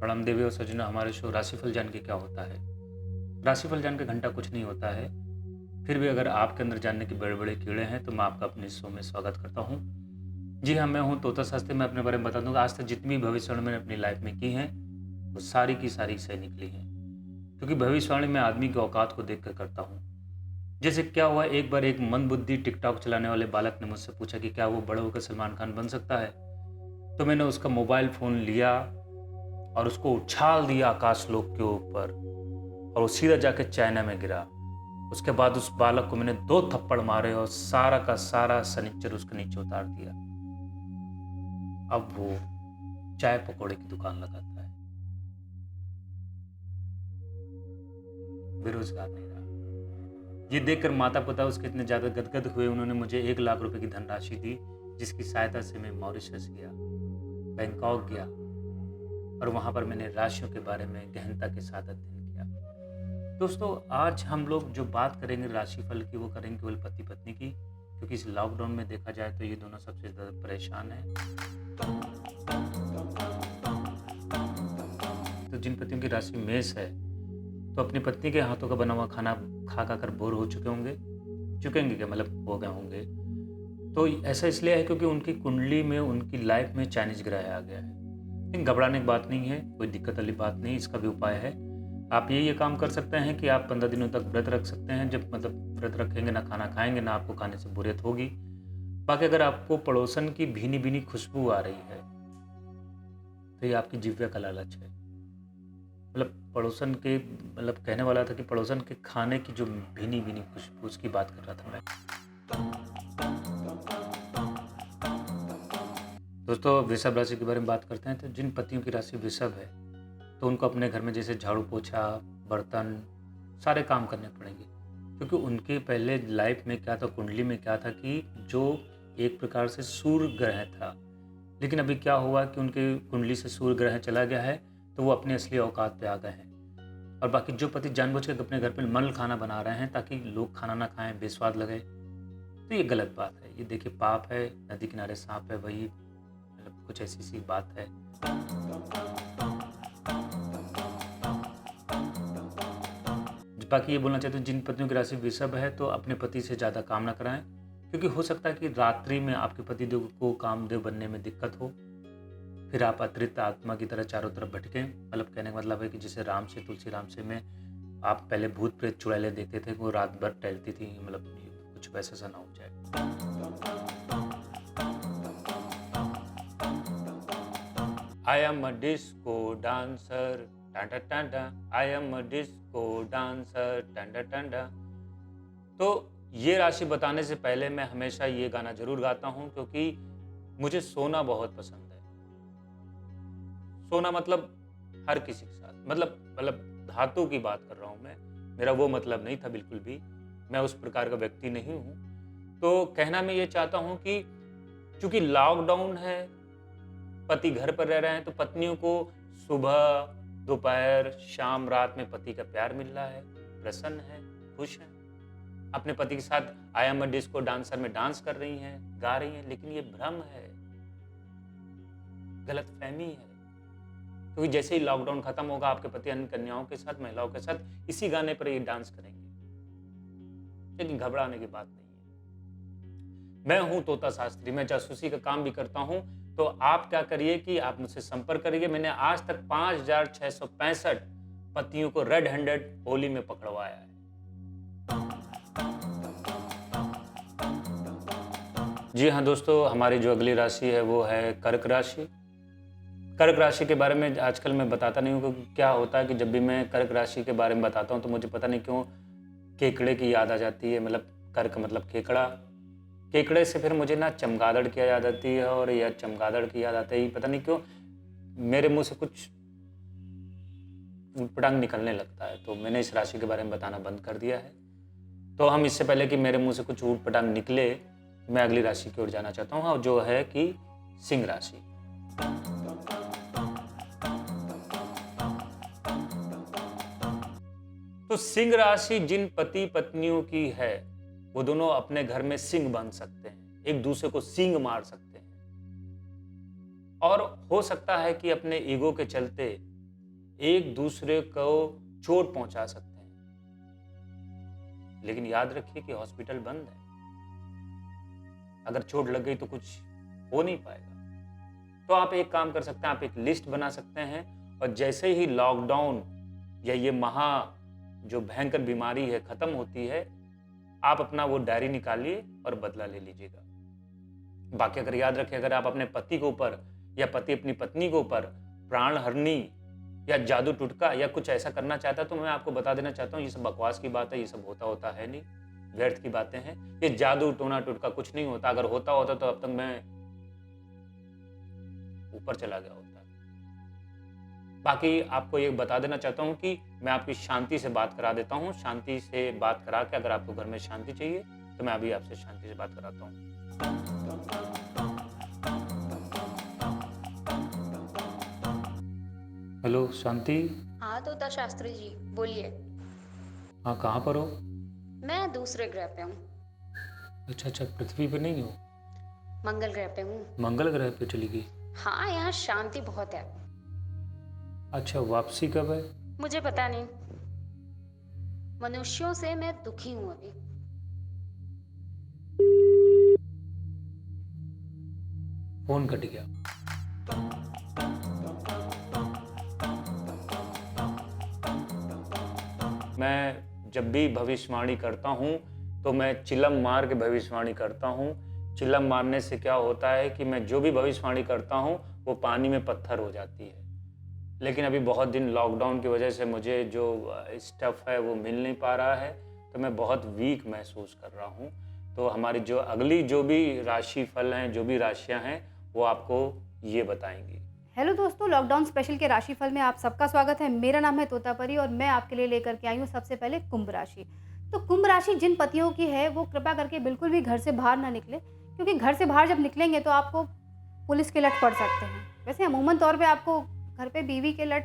प्रणाम देवी और सज्जनों, हमारे शो राशिफल जान के क्या होता है। राशिफल जान के घंटा कुछ नहीं होता है। फिर भी अगर आपके अंदर जानने के बड़े बड़े कीड़े हैं तो मैं आपका अपने शो में स्वागत करता हूँ। जी हाँ, मैं हूँ तोता शास्त्री। मैं अपने बारे में बता दूंगा, आज तक जितनी भी भविष्यवाणी मैंने अपनी लाइफ में की हैं वो सारी की सारी सही निकली हैं, क्योंकि भविष्यवाणी मैं आदमी की औकात को देख कर करता हूँ। जैसे क्या हुआ, एक बार एक मंदबुद्धि टिकटॉक चलाने वाले बालक ने मुझसे पूछा कि क्या वो बड़ा होकर सलमान खान बन सकता है। तो मैंने उसका मोबाइल फ़ोन लिया और उसको उछाल दिया आकाशलोक के ऊपर, और वो सीधा जाके चाइना में गिरा। उसके बाद उस बालक को मैंने 2 थप्पड़ मारे और सारा का सारा सनीचर उसके नीचे उतार दिया। अब वो चाय पकौड़े की दुकान लगाता है, बेरोजगार नहीं रहा। ये देखकर माता पिता उसके इतने ज्यादा गदगद हुए, उन्होंने मुझे 1 लाख रुपए की धनराशि दी, जिसकी सहायता से मैं मॉरिशस गया, बैंकॉक गया, और वहां पर मैंने राशियों के बारे में गहनता के साथ अध्ययन किया। दोस्तों, आज हम लोग जो बात करेंगे राशिफल की, वो करेंगे केवल पति पत्नी की, क्योंकि इस लॉकडाउन में देखा जाए तो ये दोनों सबसे ज़्यादा परेशान हैं। तो जिन पतियों की राशि मेष है, तो अपनी पत्नी के हाथों का बना हुआ खाना खा कर बोर हो चुके होंगे। चुकेंगे क्या, मतलब हो गए होंगे। तो ऐसा इसलिए है क्योंकि उनकी कुंडली में, उनकी लाइफ में चाइनीज ग्रह आ गया है। लेकिन घबराने की बात नहीं है, कोई दिक्कत वाली बात नहीं। इसका भी उपाय है। आप ये काम कर सकते हैं कि आप 15 दिनों तक व्रत रख सकते हैं। जब मतलब व्रत रखेंगे, ना खाना खाएंगे, ना आपको खाने से बोरियत होगी। बाकी अगर आपको पड़ोसन की भीनी भीनी खुशबू आ रही है तो ये आपकी जिह्वा का लालच है। मतलब पड़ोसन के, मतलब कहने वाला था कि पड़ोसन के खाने की जो भीनी भीनी खुशबू, उसकी बात कर रहा था मैं। दोस्तों, वृषभ राशि के बारे में बात करते हैं। तो जिन पतियों की राशि वृषभ है, तो उनको अपने घर में जैसे झाड़ू पोछा, बर्तन, सारे काम करने पड़ेंगे, क्योंकि उनके पहले लाइफ में क्या था, कुंडली में क्या था कि जो एक प्रकार से सूर्य ग्रह था। लेकिन अभी क्या हुआ कि उनके कुंडली से सूर्य ग्रह चला गया है, तो वो अपने असली औकात पे आ गए हैं। और बाकी जो पति जानबूझ के अपने घर पे मल खाना बना रहे हैं ताकि लोग खाना ना खाएं, बेस्वाद लगे, तो ये गलत बात है। ये देखिए, पाप है, नदी किनारे सांप है, वही मतलब कुछ ऐसी सी बात है। बाकी ये बोलना चाहते हैं, जिन पतियों की राशि वृषभ है, तो अपने पति से ज़्यादा काम ना कराएं, क्योंकि हो सकता है कि रात्रि में आपके पतिदेव को कामदेव बनने में दिक्कत हो। फिर आप अतिरिक्त आत्मा की तरह चारों तरफ भटकें। मतलब कहने का मतलब है कि जैसे राम से तुलसी राम से में आप पहले भूत प्रेत चुड़ैलें देखते थे, वो रात भर टहलती थी, मतलब कुछ वैसा सा ना हो जाए। I am a disco dancer, Tanda Tanda, I am a disco dancer, Tanda Tanda. तो ये राशि बताने से पहले मैं हमेशा ये गाना जरूर गाता हूँ, क्योंकि मुझे सोना बहुत पसंद है। सोना मतलब हर किसी के साथ, मतलब धातु की बात कर रहा हूँ मैं। मेरा वो मतलब नहीं था बिल्कुल भी। मैं उस प्रकार का व्यक्ति नहीं हूँ। तो कहना मैं ये चाहता हूँ कि चूंकि लॉकडाउन है, पति घर पर रह रहे हैं, तो पत्नियों को सुबह, दोपहर, शाम, रात में पति का प्यार मिल रहा है, प्रसन्न है, खुश है। अपने पति के साथ I am a disco dancer में डांस कर रही हैं, गा रही हैं। लेकिन ये भ्रम है, गलतफहमी है। क्योंकि जैसे ही लॉकडाउन खत्म होगा, आपके पति अन्य कन्याओं के साथ, महिलाओं के साथ इसी गाने पर ये डांस करेंगे। लेकिन घबराने की बात नहीं है। मैं हूं तोता शास्त्री, मैं जासूसी का काम भी करता हूं। तो आप क्या करिए कि आप मुझसे संपर्क करिए। मैंने आज तक 5,665 पतियों को रेड हैंडेड होली में पकड़वाया है। जी हाँ दोस्तों, हमारी जो अगली राशि है वो है कर्क राशि। कर्क राशि के बारे में आजकल मैं बताता नहीं हूँ, क्योंकि क्या होता है कि जब भी मैं कर्क राशि के बारे में बताता हूँ तो मुझे पता नहीं क्यों केकड़े की याद आ जाती है। मतलब कर्क मतलब केकड़ा। केकड़े से फिर मुझे ना चमगादड़ की याद आती है, और यह चमगादड़ की याद आते ही पता नहीं क्यों मेरे मुंह से कुछ ऊटपटांग निकलने लगता है। तो मैंने इस राशि के बारे में बताना बंद कर दिया है। तो हम इससे पहले कि मेरे मुंह से कुछ ऊटपटांग निकले, मैं अगली राशि की ओर जाना चाहता हूँ, जो है कि सिंह राशि। तो सिंह राशि जिन पति पत्नियों की है, वो दोनों अपने घर में सिंह बन सकते हैं, एक दूसरे को सींग मार सकते हैं। और हो सकता है कि अपने ईगो के चलते एक दूसरे को चोट पहुंचा सकते हैं। लेकिन याद रखिए कि हॉस्पिटल बंद है, अगर चोट लग गई तो कुछ हो नहीं पाएगा। तो आप एक काम कर सकते हैं, आप एक लिस्ट बना सकते हैं और जैसे ही लॉकडाउन या ये जो भयंकर बीमारी है खत्म होती है, आप अपना वो डायरी निकालिए और बदला ले लीजिएगा। बाकी अगर याद रखें, अगर आप अपने पति के ऊपर या पति अपनी पत्नी के ऊपर प्राण हरनी या जादू टुटका या कुछ ऐसा करना चाहता है, तो मैं आपको बता देना चाहता हूँ, ये सब बकवास की बात है, ये सब होता है नहीं, व्यर्थ की बातें हैं। ये जादू टोना टुटका कुछ नहीं होता। अगर होता तो अब तक मैं ऊपर चला गया होता। बाकी आपको ये बता देना चाहता हूँ कि मैं आपकी शांति से बात करा देता हूँ। शांति से बात करा के, अगर आपको घर में शांति चाहिए तो मैं अभी आपसे शांति से बात कराता हूँ। हेलो शांति। हाँ तोता शास्त्री जी, बोलिए। हाँ, कहाँ पर हो? मैं दूसरे ग्रह पे हूँ। अच्छा, पृथ्वी पे नहीं हो? मंगल ग्रह पे हूँ। मंगल ग्रह पे चली गई? हाँ, यहाँ शांति बहुत है। अच्छा, वापसी कब है? मुझे पता नहीं। मनुष्यों से मैं दुखी हूँ अभी। फोन कट गया। मैं जब भी भविष्यवाणी करता हूँ तो मैं चिलम मार के भविष्यवाणी करता हूँ। चिलम मारने से क्या होता है कि मैं जो भी भविष्यवाणी करता हूँ वो पानी में पत्थर हो जाती है। लेकिन अभी बहुत दिन लॉकडाउन की वजह से मुझे जो स्टफ़ है वो मिल नहीं पा रहा है, तो मैं बहुत वीक महसूस कर रहा हूँ। तो हमारी जो अगली जो भी राशि फल हैं, जो भी राशियाँ हैं, वो आपको ये बताएंगी। हेलो दोस्तों, लॉकडाउन स्पेशल के राशिफल में आप सबका स्वागत है। मेरा नाम है तोता परी और मैं आपके लिए लेकर के आई हूँ सबसे पहले कुंभ राशि। तो कुंभ राशि जिन पतियों की है वो कृपया करके बिल्कुल भी घर से बाहर ना निकले, क्योंकि घर से बाहर जब निकलेंगे तो आपको पुलिस के लट पड़ सकते हैं। वैसे अमूमन तौर पे आपको घर पे बीवी के लट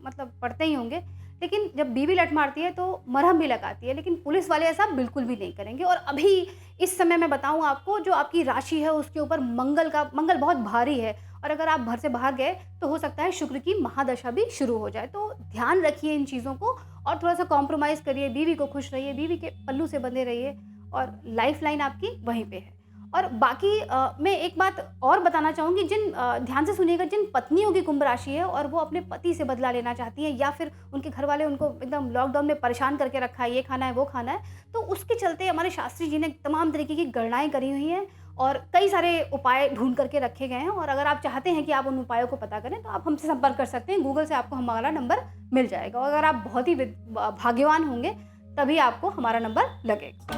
मतलब पड़ते ही होंगे, लेकिन जब बीवी लट मारती है तो मरहम भी लगाती है, लेकिन पुलिस वाले ऐसा बिल्कुल भी नहीं करेंगे। और अभी इस समय मैं बताऊं आपको, जो आपकी राशि है उसके ऊपर मंगल बहुत भारी है, और अगर आप घर से बाहर गए तो हो सकता है शुक्र की महादशा भी शुरू हो जाए। तो ध्यान रखिए इन चीज़ों को और थोड़ा सा कॉम्प्रोमाइज़ करिए, बीवी को खुश रहिए, बीवी के पल्लू से बंधे रहिए और लाइफ लाइन आपकी वहीं पे है। और बाकी मैं एक बात और बताना चाहूँगी, ध्यान से सुनिएगा, जिन पत्नियों की कुंभ राशि है और वो अपने पति से बदला लेना चाहती हैं, या फिर उनके घर वाले उनको एकदम लॉकडाउन में परेशान करके रखा है, ये खाना है वो खाना है, तो उसके चलते हमारे शास्त्री जी ने तमाम तरीके की गणनाएं करी हुई हैं और कई सारे उपाय ढूंढ करके रखे गए हैं। और अगर आप चाहते हैं कि आप उन उपायों को पता करें तो आप हमसे संपर्क कर सकते हैं। गूगल से आपको हमारा नंबर मिल जाएगा, और अगर आप बहुत ही भाग्यवान होंगे तभी आपको हमारा नंबर लगेगा।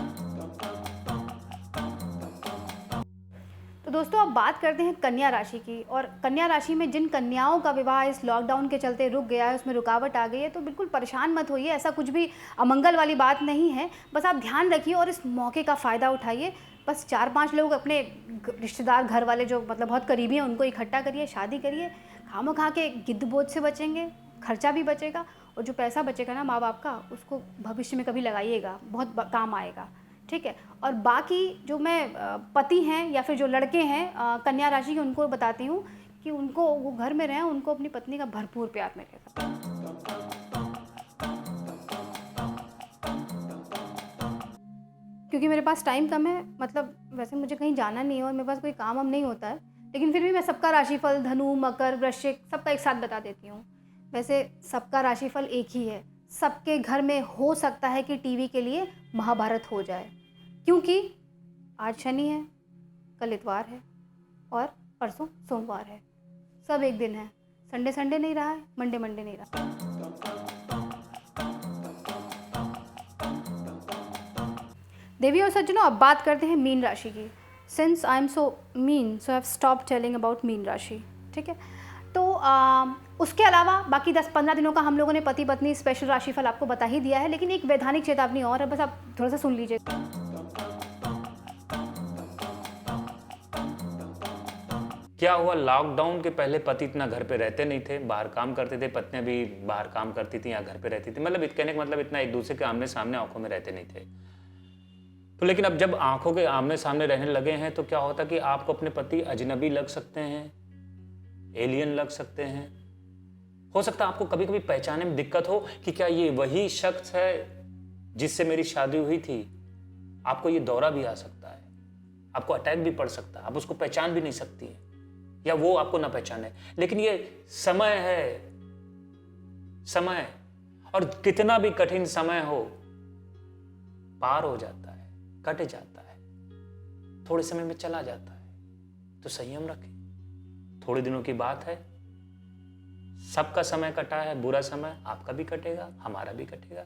तो दोस्तों, अब बात करते हैं कन्या राशि की। और कन्या राशि में जिन कन्याओं का विवाह इस लॉकडाउन के चलते रुक गया है, उसमें रुकावट आ गई है, तो बिल्कुल परेशान मत होइए। ऐसा कुछ भी अमंगल वाली बात नहीं है, बस आप ध्यान रखिए और इस मौके का फ़ायदा उठाइए। बस 4-5 लोग अपने रिश्तेदार, घर वाले जो मतलब बहुत करीबी हैं, उनको इकट्ठा करिए, शादी करिए। खामोखा के गिद्ध बोझ से बचेंगे, खर्चा भी बचेगा, और जो पैसा बचेगा ना माँ बाप का, उसको भविष्य में कभी लगाइएगा, बहुत काम आएगा। ठीक है। और बाकी जो मैं पति हैं या फिर जो लड़के हैं कन्या राशि के, उनको बताती हूँ कि उनको वो घर में रहें, उनको अपनी पत्नी का भरपूर प्यार मिलेगा। क्योंकि मेरे पास टाइम कम है, मतलब वैसे मुझे कहीं जाना नहीं है और मेरे पास कोई काम नहीं होता है, लेकिन फिर भी मैं सबका राशिफल धनु, मकर, वृश्चिक सबका एक साथ बता देती हूँ। वैसे सबका राशिफल एक ही है। सबके घर में हो सकता है कि टीवी के लिए महाभारत हो जाए, क्योंकि आज शनि है, कल इतवार है और परसों सोमवार है। सब एक दिन है। संडे नहीं रहा है, मंडे नहीं रहा। देवी और सज्जनों, अब बात करते हैं मीन राशि की। Since I am so mean, so I have stop telling about mean राशि। ठीक है। तो उसके अलावा बाकी 10-15 दिनों का हम लोगों ने पति पत्नी स्पेशल राशिफल आपको बता ही दिया है, लेकिन एक वैधानिक चेतावनी और है, बस आप थोड़ा सा सुन लीजिए। क्या हुआ, लॉकडाउन के पहले पति इतना घर पे रहते नहीं थे, बाहर काम करते थे, पत्नियां भी बाहर काम करती थी या घर पे रहती थी, मतलब कहने का मतलब इतना एक दूसरे के आमने सामने आंखों में रहते नहीं थे। तो लेकिन अब जब आंखों के आमने सामने रहने लगे हैं तो क्या होता कि आपको अपने पति अजनबी लग सकते हैं, एलियन लग सकते हैं, हो सकता है आपको कभी कभी पहचानने में दिक्कत हो कि क्या ये वही शख्स है जिससे मेरी शादी हुई थी। आपको ये दौरा भी आ सकता है, आपको अटैक भी पड़ सकता है, आप उसको पहचान भी नहीं सकती है या वो आपको ना पहचाने। लेकिन ये समय है, समय, और कितना भी कठिन समय हो पार हो जाता है, कट जाता है, थोड़े समय में चला जाता है। तो संयम रखें, थोड़े दिनों की बात है, सबका समय कटा है, बुरा समय आपका भी कटेगा, हमारा भी कटेगा।